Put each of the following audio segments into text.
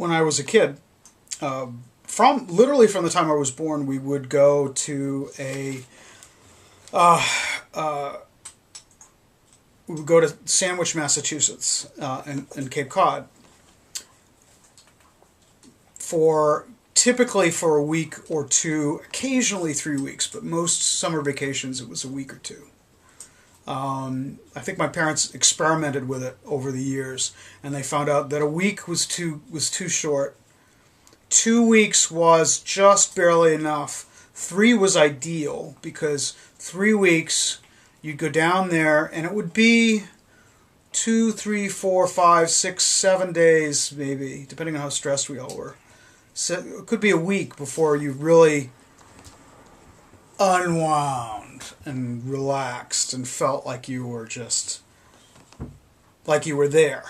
when I was a kid, from literally from the time I was born, we would go to we would go to Sandwich, Massachusetts, and Cape Cod for typically for a week or two, occasionally 3 weeks, but most summer vacations it was a week or two. I think my parents experimented with it over the years, and they found out that a week was too short. 2 weeks was just barely enough. 3 was ideal because 3 weeks you'd go down there and it would be 2, 3, 4, 5, 6, 7 days maybe, depending on how stressed we all were. So it could be a week before you really unwound and relaxed and felt like you were just like you were there.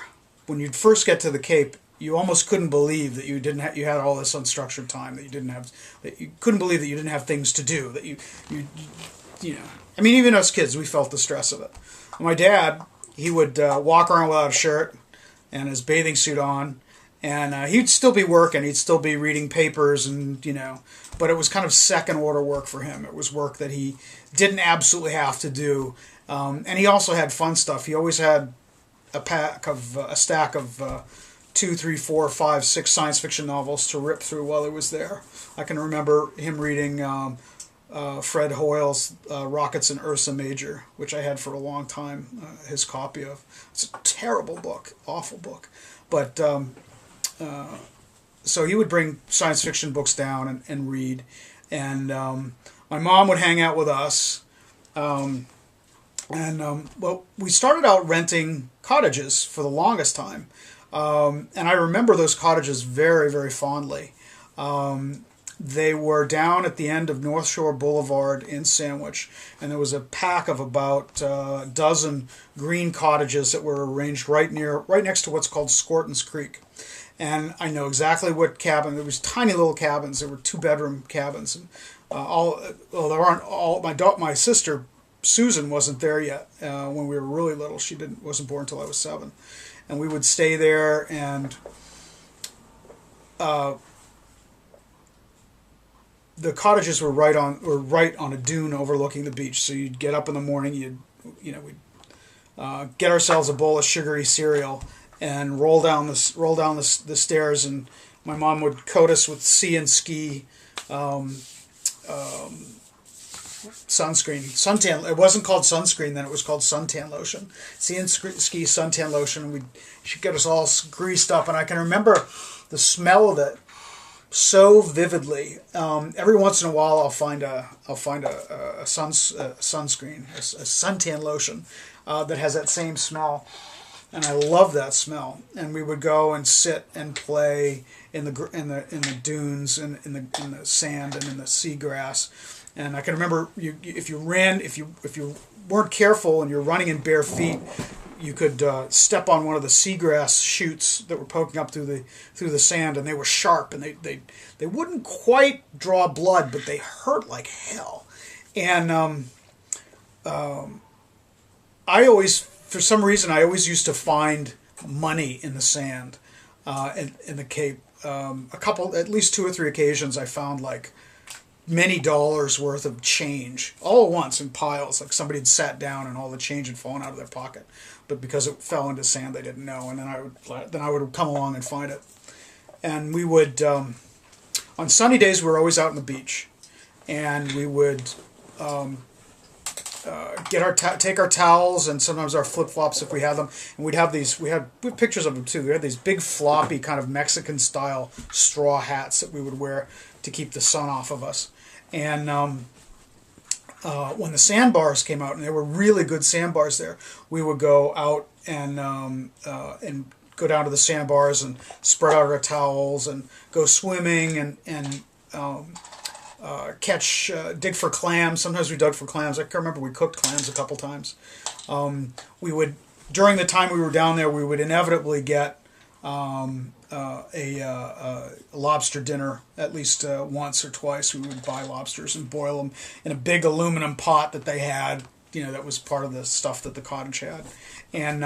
When you'd first get to the Cape, you almost couldn't believe that you had all this unstructured time, that you couldn't believe that you didn't have things to do, that you know. I mean, even us kids, we felt the stress of it. My dad, he would walk around without a shirt and his bathing suit on, and he'd still be working, he'd still be reading papers, and but it was kind of second order work for him. It was work that he didn't absolutely have to do, and he also had fun stuff. He always had a stack of 2, 3, 4, 5, 6 science fiction novels to rip through while he was there. I can remember him reading Fred Hoyle's Rockets and Ursa Major, which I had for a long time, his copy of. It's a terrible book, awful book. But so he would bring science fiction books down and read. And my mom would hang out with us. Well, we started out renting cottages for the longest time. And I remember those cottages very, very fondly. They were down at the end of North Shore Boulevard in Sandwich, and there was a pack of about a dozen green cottages that were arranged right next to what's called Scorton's Creek. And I know exactly what cabin. There was tiny little cabins. There were 2-bedroom cabins. And my sister Susan wasn't there yet when we were really little. She wasn't born until I was 7. And we would stay there, and the cottages were right on a dune overlooking the beach. So you'd get up in the morning, we'd get ourselves a bowl of sugary cereal and roll down the stairs, and my mom would coat us with Sea and Ski sunscreen, suntan. It wasn't called sunscreen then; it was called suntan lotion. Sea and Ski suntan lotion. She'd get us all greased up, and I can remember the smell of it so vividly. Every once in a while, I'll find a sunscreen, a suntan lotion that has that same smell, and I love that smell. And we would go and sit and play in the dunes and in the sand and in the seagrass. And I can remember if you weren't careful and you're running in bare feet, you could step on one of the seagrass shoots that were poking up through the sand, and they were sharp, and they wouldn't quite draw blood, but they hurt like hell. And I always, for some reason, I always used to find money in the sand in the Cape. At least 2 or 3 occasions, I found like many dollars worth of change all at once in piles. Like somebody had sat down and all the change had fallen out of their pocket, but because it fell into sand, they didn't know. And then I would come along and find it. And we would on sunny days we were always out on the beach, and we would take our towels and sometimes our flip flops if we had them, and we had pictures of them too. We had these big floppy kind of Mexican style straw hats that we would wear to keep the sun off of us. And when the sandbars came out, and there were really good sandbars there, we would go out and go down to the sandbars and spread out our towels and go swimming and dig for clams. Sometimes we dug for clams. I can remember we cooked clams a couple times. We would, during the time we were down there, we would inevitably get a lobster dinner at least once or twice. We would buy lobsters and boil them in a big aluminum pot that they had, that was part of the stuff that the cottage had. And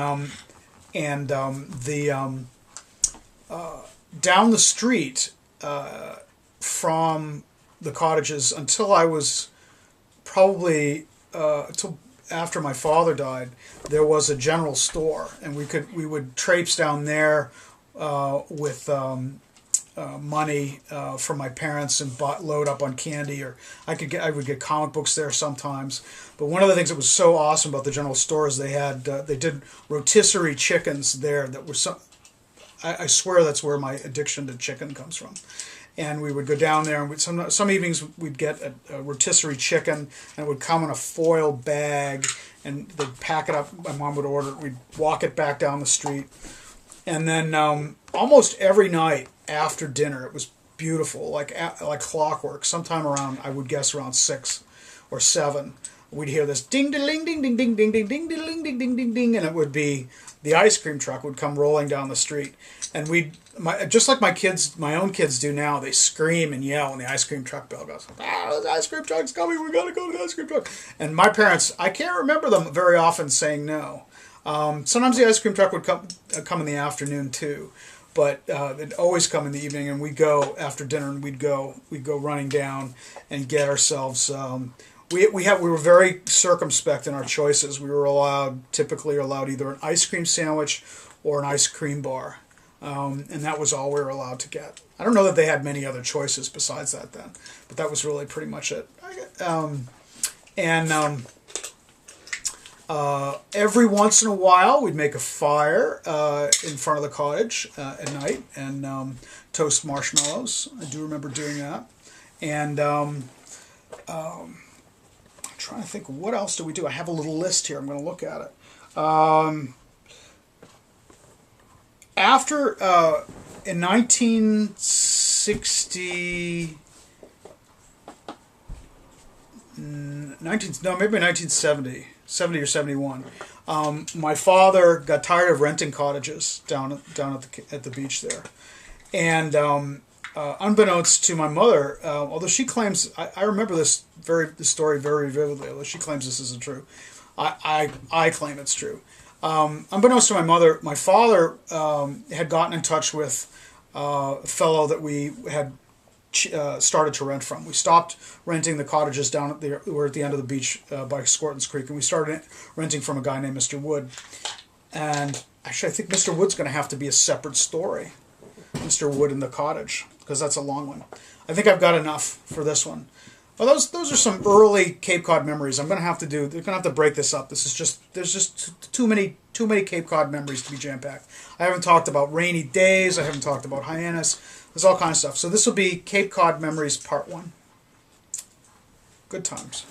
down the street from the cottages until I was probably until after my father died, there was a general store, and we would traipse down there with money from my parents and load up on candy, or I would get comic books there sometimes. But one of the things that was so awesome about the general store is they did rotisserie chickens there that were I swear that's where my addiction to chicken comes from. And we would go down there, and some evenings we'd get a rotisserie chicken, and it would come in a foil bag, and they'd pack it up. My mom would order it. We'd walk it back down the street. And then almost every night after dinner, it was beautiful, like clockwork. Sometime around, I would guess around 6 or 7, we'd hear this ding ding ding ding ding ding ding ding ding ding ding ding ding ding, and it would be the ice cream truck would come rolling down the street, and just like my own kids do now, they scream and yell when the ice cream truck bell goes. The ice cream truck's coming! We gotta go to the ice cream truck! And my parents, I can't remember them very often saying no. Sometimes the ice cream truck would come in the afternoon too, but it'd always come in the evening, and we'd go after dinner, and we'd go running down and get ourselves. We were very circumspect in our choices. We were typically allowed either an ice cream sandwich or an ice cream bar, and that was all we were allowed to get. I don't know that they had many other choices besides that then, but that was really pretty much it. Every once in a while, we'd make a fire in front of the cottage at night and toast marshmallows. I do remember doing that. And I'm trying to think, what else do we do? I have a little list here. I'm going to look at it. In 1960... maybe 1970, 70 or 71. My father got tired of renting cottages down at the beach there, and unbeknownst to my mother, although she claims I remember this story very vividly, although she claims this isn't true, I claim it's true. Unbeknownst to my mother, my father had gotten in touch with a fellow that we had started to rent from. We stopped renting the cottages down at we're at the end of the beach by Scorton's Creek, and we started renting from a guy named Mr. Wood. And actually, I think Mr. Wood's going to have to be a separate story, Mr. Wood and the cottage, because that's a long one. I think I've got enough for this one. Well, those are some early Cape Cod memories. They're going to have to break this up. There's just too many Cape Cod memories to be jam-packed. I haven't talked about rainy days. I haven't talked about hyannis. There's all kinds of stuff. So this will be Cape Cod Memories Part 1. Good times.